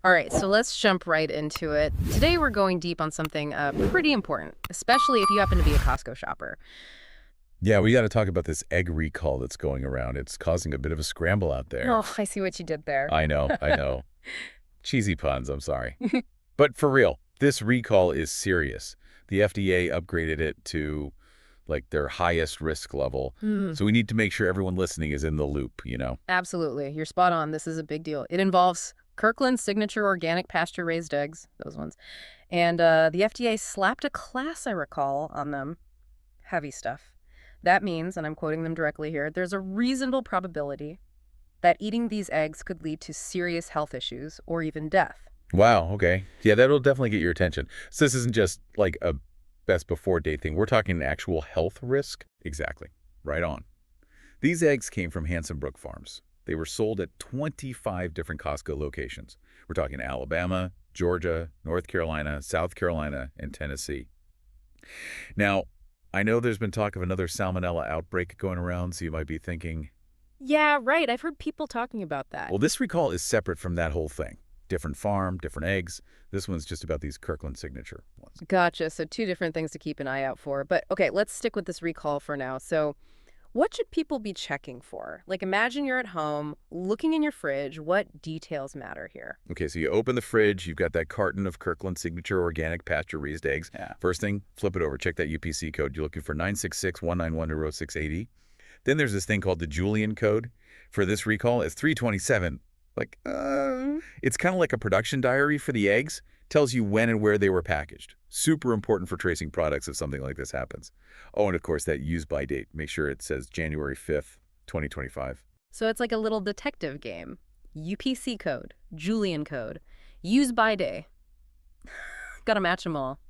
All right, so let's jump right into it. Today we're going deep on something pretty important, especially if you happen to be a Costco shopper. Yeah, we got to talk about this egg recall that's going around. It's causing a bit of a scramble out there. Oh, I see what you did there. I know, I know. Cheesy puns, I'm sorry. But for real, this recall is serious. The FDA upgraded it to like their highest risk level. Hmm. So we need to make sure everyone listening is in the loop. Absolutely. You're spot on. This is a big deal. It involves Kirkland Signature organic pasture-raised eggs, those ones. And the FDA slapped a class, I recall, on them. Heavy stuff. That means, and I'm quoting them directly here, there's a reasonable probability that eating these eggs could lead to serious health issues or even death. Wow, okay. Yeah, that'll definitely get your attention. So this isn't just like a best before date thing. We're talking an actual health risk. Exactly. Right on. These eggs came from Handsome Brook Farms. They were sold at 25 different Costco locations. We're talking Alabama, Georgia, North Carolina, South Carolina, and Tennessee. Now, I know there's been talk of another Salmonella outbreak going around, so you might be thinking, Yeah, right. I've heard people talking about that. well, this recall is separate from that whole thing. Different farm, different eggs. This one's just about these Kirkland Signature ones. Gotcha. So two different things to keep an eye out for. But okay, let's stick with this recall for now. So what should people be checking for? Like imagine you're at home, looking in your fridge. What details matter here? Okay, so you open the fridge, you've got that carton of Kirkland Signature organic pasture-raised eggs. Yeah. First thing, flip it over, check that UPC code. You're looking for 966-191-0680. Then there's this thing called the Julian code. For this recall, it's 327. It's kind of like a production diary for the eggs. Tells you when and where they were packaged. Super important for tracing products if something like this happens. Oh, and of course, that use-by date. Make sure it says January 5th, 2025. So it's like a little detective game. UPC code, Julian code, use by day. Gotta match them all.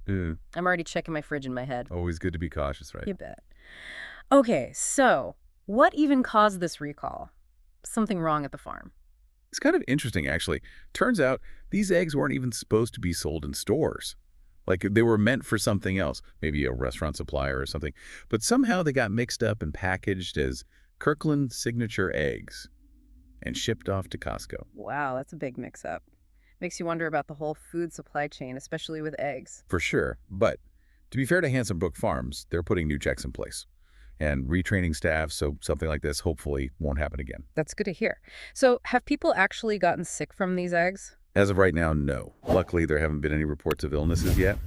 Mm, I'm already checking my fridge in my head. always good to be cautious, right? You bet. Okay, so what even caused this recall? Something wrong at the farm. It's kind of interesting, actually. Turns out these eggs weren't even supposed to be sold in stores. Like they were meant for something else, maybe a restaurant supplier or something. But somehow they got mixed up and packaged as Kirkland Signature eggs and shipped off to Costco. Wow, that's a big mix-up. Makes you wonder about the whole food supply chain, especially with eggs. For sure. But to be fair to Handsome Brook Farms, they're putting new checks in place and retraining staff so something like this hopefully won't happen again. That's good to hear. So, have people actually gotten sick from these eggs? As of right now, no. Luckily, there haven't been any reports of illnesses yet.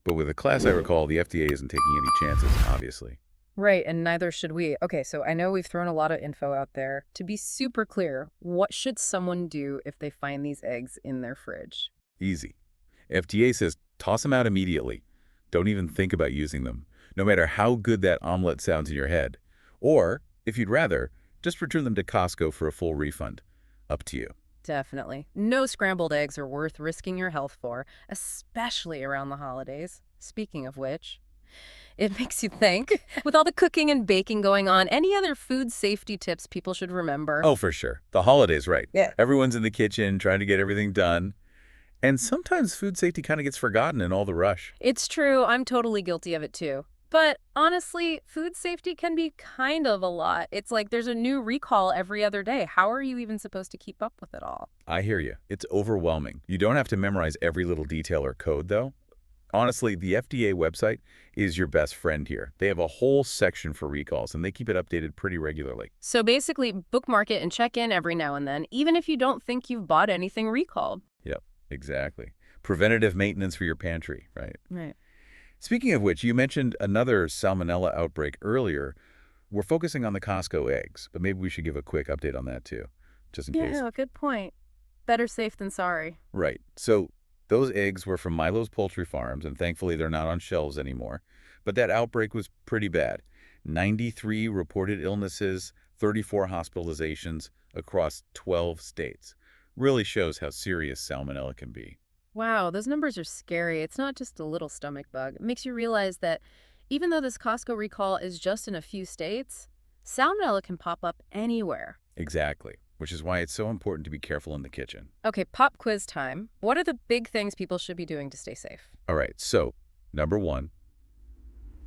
But with the class I recall, the FDA isn't taking any chances, obviously. Right, and neither should we. Okay, so I know we've thrown a lot of info out there. To be super clear, what should someone do if they find these eggs in their fridge? Easy. FDA says toss them out immediately. Don't even think about using them, no matter how good that omelet sounds in your head. Or, if you'd rather, just return them to Costco for a full refund. Up to you. Definitely. No scrambled eggs are worth risking your health for, especially around the holidays. Speaking of which, it makes you think, with all the cooking and baking going on, any other food safety tips people should remember? Oh, for sure. The holidays, right. Yeah. Everyone's in the kitchen trying to get everything done. And sometimes food safety kind of gets forgotten in all the rush. It's true. I'm totally guilty of it too. But honestly, food safety can be kind of a lot. It's like there's a new recall every other day. How are you even supposed to keep up with it all? I hear you. It's overwhelming. You don't have to memorize every little detail or code, though. Honestly, the FDA website is your best friend here. They have a whole section for recalls, and they keep it updated pretty regularly. So basically, bookmark it and check in every now and then, even if you don't think you've bought anything recalled. Yep, exactly. Preventative maintenance for your pantry, right? Right. Speaking of which, you mentioned another Salmonella outbreak earlier. We're focusing on the Costco eggs, but maybe we should give a quick update on that too, just in case. Yeah, good point. Better safe than sorry. Right. So those eggs were from Milo's Poultry Farms, and thankfully they're not on shelves anymore. But that outbreak was pretty bad. 93 reported illnesses, 34 hospitalizations across 12 states. Really shows how serious salmonella can be. Wow, those numbers are scary. It's not just a little stomach bug. It makes you realize that even though this Costco recall is just in a few states, salmonella can pop up anywhere. Exactly, which is why it's so important to be careful in the kitchen. Okay, pop quiz time. What are the big things people should be doing to stay safe? All right, so number one,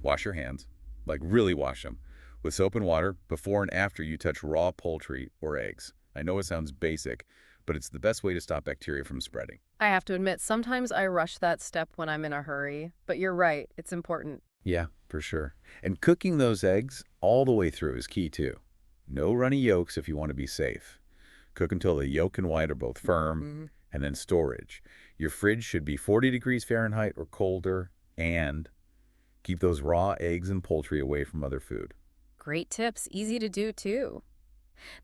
wash your hands, like really wash them, with soap and water before and after you touch raw poultry or eggs. I know it sounds basic, but it's the best way to stop bacteria from spreading. I have to admit, sometimes I rush that step when I'm in a hurry, but you're right, it's important. Yeah, for sure. And cooking those eggs all the way through is key too. No runny yolks if you want to be safe. Cook until the yolk and white are both firm, Mhm. and then storage. Your fridge should be 40 degrees Fahrenheit or colder, and keep those raw eggs and poultry away from other food. Great tips, easy to do too.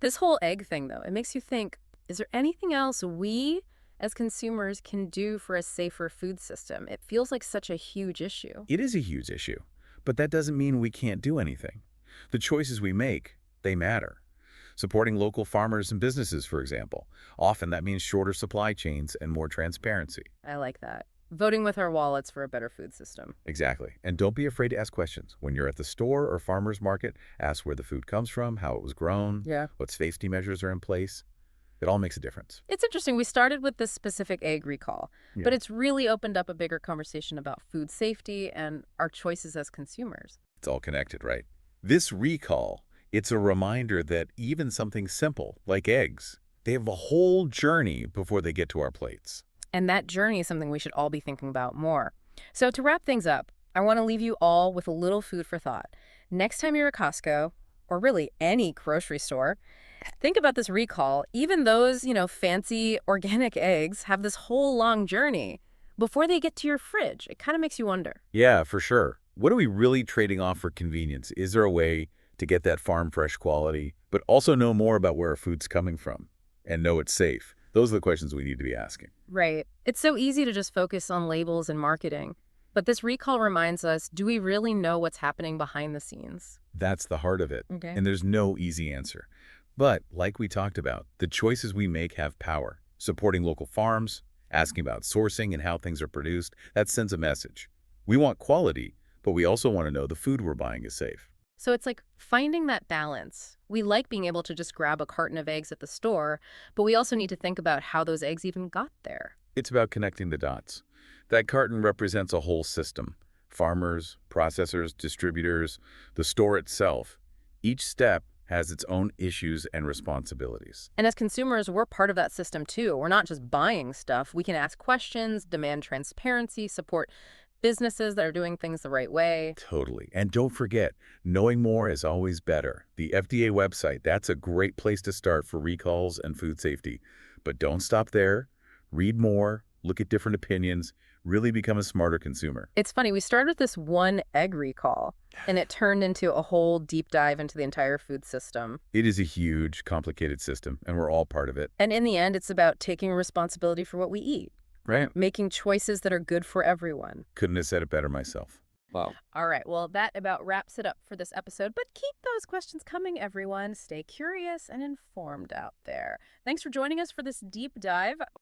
This whole egg thing, though, it makes you think, is there anything else we as consumers can do for a safer food system? It feels like such a huge issue. It is a huge issue, but that doesn't mean we can't do anything. The choices we make, they matter. Supporting local farmers and businesses, for example. Often that means shorter supply chains and more transparency. I like that. Voting with our wallets for a better food system. Exactly. And don't be afraid to ask questions. When you're at the store or farmer's market, ask where the food comes from, how it was grown, Yeah. what safety measures are in place. It all makes a difference. It's interesting. We started with this specific egg recall, Yeah. but it's really opened up a bigger conversation about food safety and our choices as consumers. It's all connected, right? This recall, it's a reminder that even something simple, like eggs, they have a whole journey before they get to our plates. And that journey is something we should all be thinking about more. So to wrap things up, I want to leave you all with a little food for thought. Next time you're at Costco, or really any grocery store, think about this recall. Even those, fancy organic eggs have this whole long journey before they get to your fridge. It kind of makes you wonder. Yeah, for sure. What are we really trading off for convenience? Is there a way to get that farm fresh quality, but also know more about where our food's coming from and know it's safe? Those are the questions we need to be asking. Right. It's so easy to just focus on labels and marketing. But this recall reminds us, do we really know what's happening behind the scenes? That's the heart of it. Okay. And there's no easy answer. But like we talked about, the choices we make have power. Supporting local farms, asking about sourcing and how things are produced, that sends a message. We want quality, but we also want to know the food we're buying is safe. So it's like finding that balance. We like being able to just grab a carton of eggs at the store, but we also need to think about how those eggs even got there. It's about connecting the dots. That carton represents a whole system. Farmers, processors, distributors, the store itself. Each step has its own issues and responsibilities. And as consumers, we're part of that system too. We're not just buying stuff. We can ask questions, demand transparency, support businesses that are doing things the right way. Totally. And don't forget, knowing more is always better. The FDA website, that's a great place to start for recalls and food safety. But don't stop there. Read more, look at different opinions, really become a smarter consumer. It's funny, we started with this one egg recall, and it turned into a whole deep dive into the entire food system. It is a huge, complicated system, and we're all part of it. And in the end, it's about taking responsibility for what we eat, Right. making choices that are good for everyone. Couldn't have said it better myself. Wow. All right, well, that about wraps it up for this episode, but keep those questions coming, everyone. Stay curious and informed out there. Thanks for joining us for this deep dive.